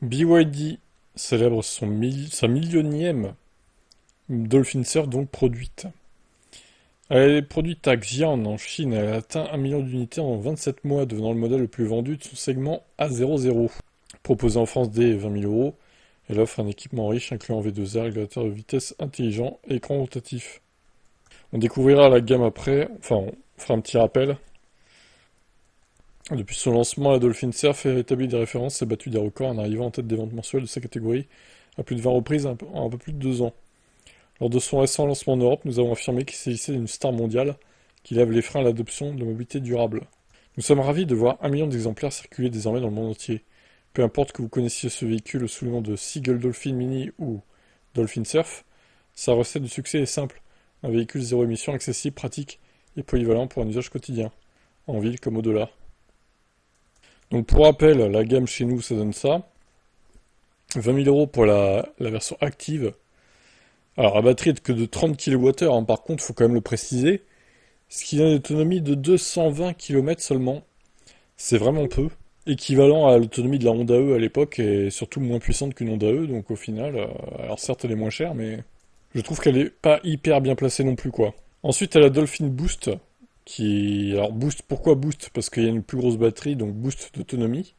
BYD célèbre sa millionième Dolphin Surf donc produite. Elle est produite à Xi'an en Chine. Elle a atteint 1 million d'unités en 27 mois, devenant le modèle le plus vendu de son segment A00. Proposée en France dès 20 000 euros, elle offre un équipement riche incluant V2A, régulateur de vitesse intelligent et écran rotatif. On découvrira la gamme après, enfin on fera un petit rappel. Depuis son lancement, la Dolphin Surf a établi des références et battu des records en arrivant en tête des ventes mensuelles de sa catégorie à plus de 20 reprises en un peu plus de 2 ans. Lors de son récent lancement en Europe, nous avons affirmé qu'il s'agissait d'une star mondiale qui lève les freins à l'adoption de la mobilité durable. Nous sommes ravis de voir 1 million d'exemplaires circuler désormais dans le monde entier. Peu importe que vous connaissiez ce véhicule sous le nom de Seagull Dolphin Mini ou Dolphin Surf, sa recette du succès est simple. Un véhicule zéro émission accessible, pratique et polyvalent pour un usage quotidien, en ville comme au-delà. Donc pour rappel, la gamme chez nous, ça donne ça. 20 000 euros pour la version active. Alors la batterie est que de 30 kWh, hein, par contre, il faut quand même le préciser. Ce qui a une autonomie de 220 km seulement. C'est vraiment peu. Équivalent à l'autonomie de la Honda E à l'époque et surtout moins puissante qu'une Honda E. Donc au final, alors certes elle est moins chère, mais je trouve qu'elle est pas hyper bien placée non plus quoi. Ensuite elle a Dolphin Boost. Alors Boost, pourquoi Boost? Parce qu'il y a une plus grosse batterie, donc Boost d'autonomie.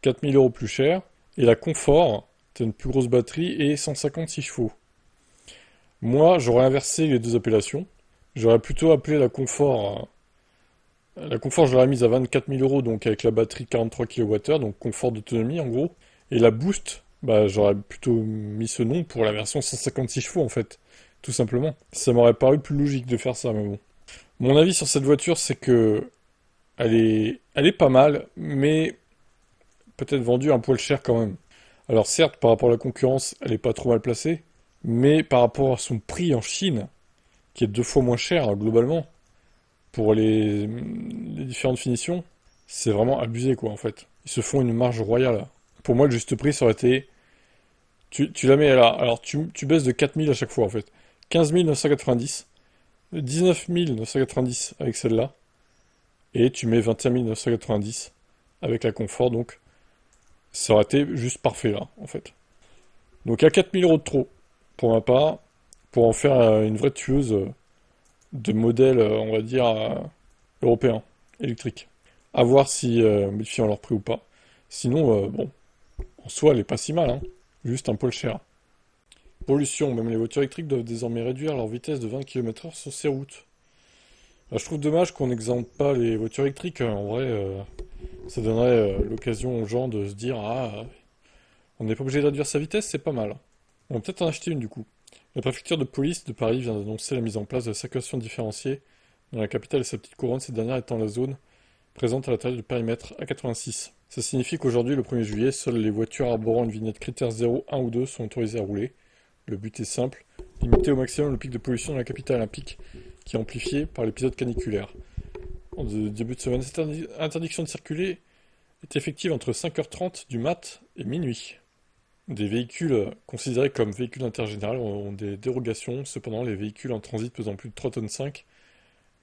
4000 euros plus cher. Et la Confort, c'est une plus grosse batterie et 156 chevaux. Moi, j'aurais inversé les deux appellations. J'aurais plutôt appelé la Confort. La Confort, je l'aurais mise à 24 000 euros, donc avec la batterie 43 kWh, donc confort d'autonomie en gros. Et la Boost, bah, j'aurais plutôt mis ce nom pour la version 156 chevaux en fait, tout simplement. Ça m'aurait paru plus logique de faire ça, mais bon. Mon avis sur cette voiture, c'est que elle est pas mal, mais peut-être vendue un poil cher quand même. Alors certes, par rapport à la concurrence, elle est pas trop mal placée, mais par rapport à son prix en Chine, qui est 2 fois moins cher globalement, pour les différentes finitions, c'est vraiment abusé quoi en fait. Ils se font une marge royale. Pour moi, le juste prix, ça aurait été. Tu la mets là, alors tu baisses de 4 000 à chaque fois en fait. 15 990, 19 990 avec celle-là, et tu mets 21 990 avec la confort, donc ça aurait été juste parfait là en fait. Donc à 4 000 euros de trop, pour ma part, pour en faire une vraie tueuse de modèle, on va dire, européen, électrique. À voir si modifiant leur prix ou pas. Sinon, bon, en soi, elle est pas si mal, hein. Juste un poil cher. Pollution, même les voitures électriques doivent désormais réduire leur vitesse de 20 km/h sur ces routes. Je trouve dommage qu'on n'exempte pas les voitures électriques. En vrai, ça donnerait l'occasion aux gens de se dire ah, on n'est pas obligé de réduire sa vitesse, c'est pas mal. On va peut-être en acheter une du coup. La préfecture de police de Paris vient d'annoncer la mise en place de la circulation différenciée dans la capitale et sa petite couronne, cette dernière étant la zone présente à l'intérieur du périmètre A86. Ça signifie qu'aujourd'hui, le 1er juillet, seules les voitures arborant une vignette critère 0, 1 ou 2 sont autorisées à rouler. Le but est simple, limiter au maximum le pic de pollution dans la capitale, un pic qui est amplifié par l'épisode caniculaire. En début de semaine, cette interdiction de circuler est effective entre 5h30 du mat et minuit. Des véhicules considérés comme véhicules d'intérêt général ont des dérogations, cependant les véhicules en transit pesant plus de 3,5 tonnes,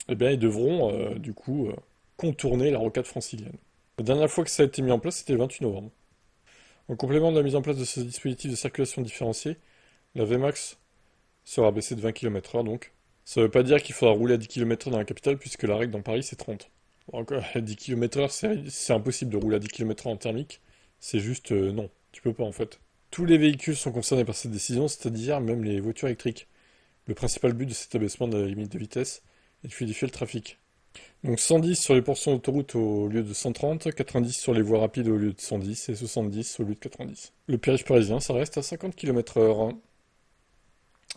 eh bien, ils devront du coup contourner la rocade francilienne. La dernière fois que ça a été mis en place, c'était le 28 novembre. En complément de la mise en place de ce dispositif de circulation différenciée, la VMAX sera baissée de 20 km/h donc. Ça ne veut pas dire qu'il faudra rouler à 10 km/h dans la capitale, puisque la règle dans Paris c'est 30. Donc à 10 km/h, c'est impossible de rouler à 10 km/h en thermique. C'est juste non, tu peux pas en fait. Tous les véhicules sont concernés par cette décision, c'est-à-dire même les voitures électriques. Le principal but de cet abaissement de la limite de vitesse est de fluidifier le trafic. Donc 110 sur les portions d'autoroute au lieu de 130, 90 sur les voies rapides au lieu de 110 et 70 au lieu de 90. Le périph' parisien, ça reste à 50 km/h.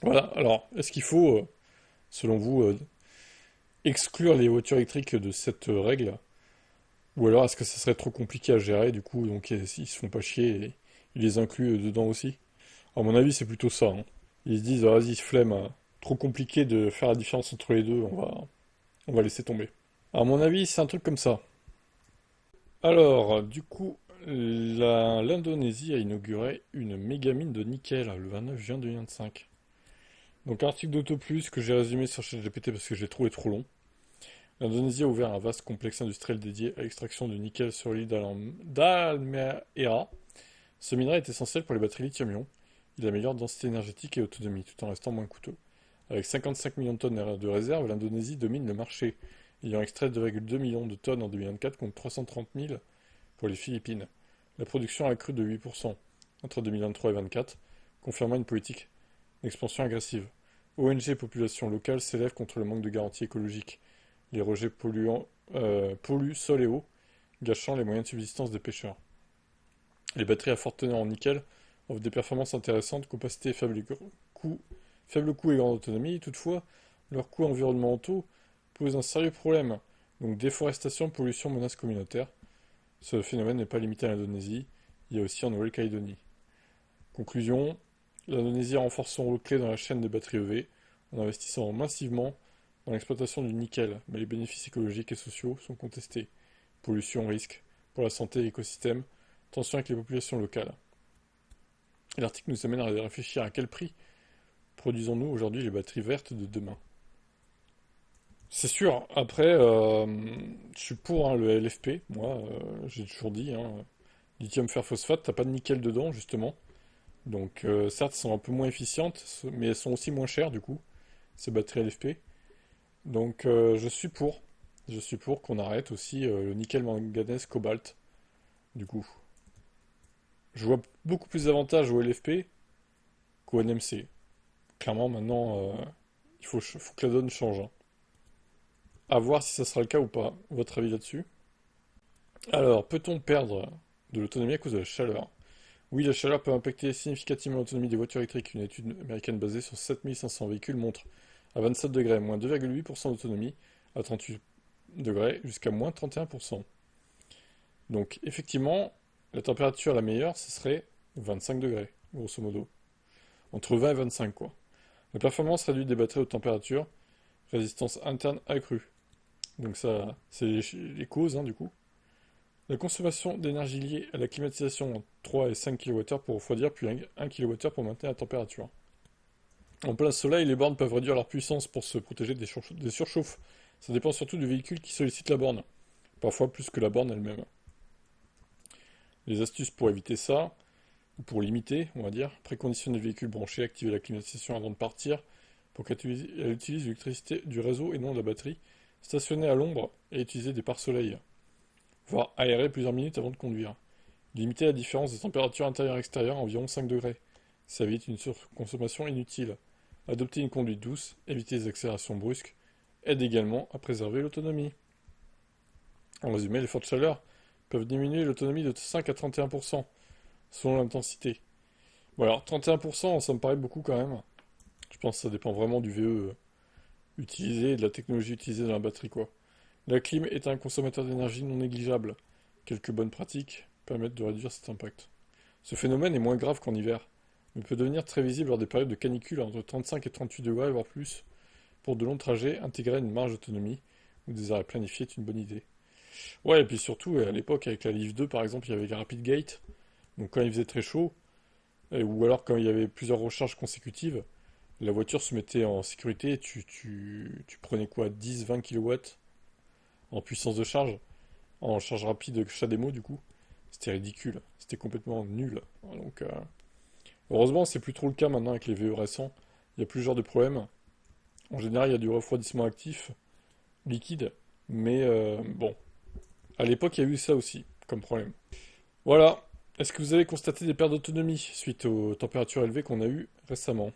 Voilà, alors, est-ce qu'il faut, selon vous, exclure les voitures électriques de cette règle? Ou alors est-ce que ça serait trop compliqué à gérer, du coup, donc ils se font pas chier et ils les incluent dedans aussi? À mon avis, c'est plutôt ça, hein. Ils se disent, ah, vas-y, flemme, hein. Trop compliqué de faire la différence entre les deux, on va laisser tomber. À mon avis, c'est un truc comme ça. Alors, du coup, l'Indonésie a inauguré une méga mine de nickel le 29 juin 2025. Donc, article d'AutoPlus que j'ai résumé sur ChatGPT parce que je l'ai trouvé trop long. L'Indonésie a ouvert un vaste complexe industriel dédié à l'extraction de nickel sur l'île d'Halmahera, Ce minerai est essentiel pour les batteries lithium-ion. Il améliore densité énergétique et autonomie, tout en restant moins coûteux. Avec 55 millions de tonnes de réserves, l'Indonésie domine le marché, ayant extrait 2,2 millions de tonnes en 2024 contre 330 000 pour les Philippines. La production a accru de 8% entre 2023 et 2024, confirmant une politique d'expansion agressive. ONG et population locale s'élèvent contre le manque de garanties écologiques. Les rejets polluants polluent sol et eau, gâchant les moyens de subsistance des pêcheurs. Les batteries à forte teneur en nickel offrent des performances intéressantes, compacité, faible coût et grande autonomie. Toutefois, leurs coûts environnementaux posent un sérieux problème. Donc déforestation, pollution, menaces communautaires. Ce phénomène n'est pas limité à l'Indonésie, il y a aussi en Nouvelle-Calédonie. Conclusion, l'Indonésie renforce son rôle clé dans la chaîne des batteries EV en investissant massivement dans l'exploitation du nickel, mais les bénéfices écologiques et sociaux sont contestés. Pollution, risque pour la santé et l'écosystème, tension avec les populations locales. Et l'article nous amène à réfléchir à quel prix produisons-nous aujourd'hui les batteries vertes de demain. C'est sûr, après, je suis pour le LFP, moi, j'ai toujours dit, lithium fer phosphate, t'as pas de nickel dedans, justement. Donc, certes, elles sont un peu moins efficientes, mais elles sont aussi moins chères, du coup, ces batteries LFP. Donc, je suis pour. Je suis pour qu'on arrête aussi le nickel manganèse cobalt, du coup. Je vois beaucoup plus d'avantages au LFP qu'au NMC. Clairement, maintenant, faut que la donne change, hein. À voir si ça sera le cas ou pas. Votre avis là-dessus? Alors, peut-on perdre de l'autonomie à cause de la chaleur? Oui, la chaleur peut impacter significativement l'autonomie des voitures électriques. Une étude américaine basée sur 7500 véhicules montre à 27 degrés, moins 2,8% d'autonomie, à 38 degrés, jusqu'à moins 31%. Donc, effectivement, la température la meilleure, ce serait 25 degrés, grosso modo. Entre 20 et 25, quoi. La performance réduite des batteries haute température, résistance interne accrue. Donc ça, c'est les causes, du coup. La consommation d'énergie liée à la climatisation en 3 et 5 kWh pour refroidir, puis 1 kWh pour maintenir la température. En plein soleil, les bornes peuvent réduire leur puissance pour se protéger des surchauffes. Ça dépend surtout du véhicule qui sollicite la borne, parfois plus que la borne elle-même. Les astuces pour éviter ça, ou pour limiter, on va dire, préconditionner le véhicule branché, activer la climatisation avant de partir, pour qu'elle utilise l'électricité du réseau et non de la batterie, stationner à l'ombre et utiliser des pare-soleil, voire aérer plusieurs minutes avant de conduire. Limiter la différence des températures intérieures-extérieures à environ 5 degrés. Ça évite une surconsommation inutile. Adopter une conduite douce, éviter les accélérations brusques, aide également à préserver l'autonomie. En résumé, les fortes chaleurs peuvent diminuer l'autonomie de 5 à 31%, selon l'intensité. Bon alors, 31%, ça me paraît beaucoup quand même. Je pense que ça dépend vraiment du VE utilisé et de la technologie utilisée dans la batterie, quoi. La clim est un consommateur d'énergie non négligeable. Quelques bonnes pratiques permettent de réduire cet impact. Ce phénomène est moins grave qu'en hiver, mais peut devenir très visible lors des périodes de canicule entre 35 et 38 degrés, voire plus. Pour de longs trajets, intégrer une marge d'autonomie ou des arrêts planifiés est une bonne idée. Ouais, et puis surtout, à l'époque, avec la Leaf 2, par exemple, il y avait les Rapid Gate. Donc quand il faisait très chaud, ou alors quand il y avait plusieurs recharges consécutives, la voiture se mettait en sécurité et tu prenais quoi, 10-20 kW en puissance de charge, en charge rapide CHAdeMO du coup. C'était ridicule, c'était complètement nul. Donc, heureusement, c'est plus trop le cas maintenant avec les VE récents. Il n'y a plus ce genre de problème. En général, il y a du refroidissement actif, liquide, mais bon. À l'époque, il y a eu ça aussi, comme problème. Voilà. Est-ce que vous avez constaté des pertes d'autonomie suite aux températures élevées qu'on a eues récemment?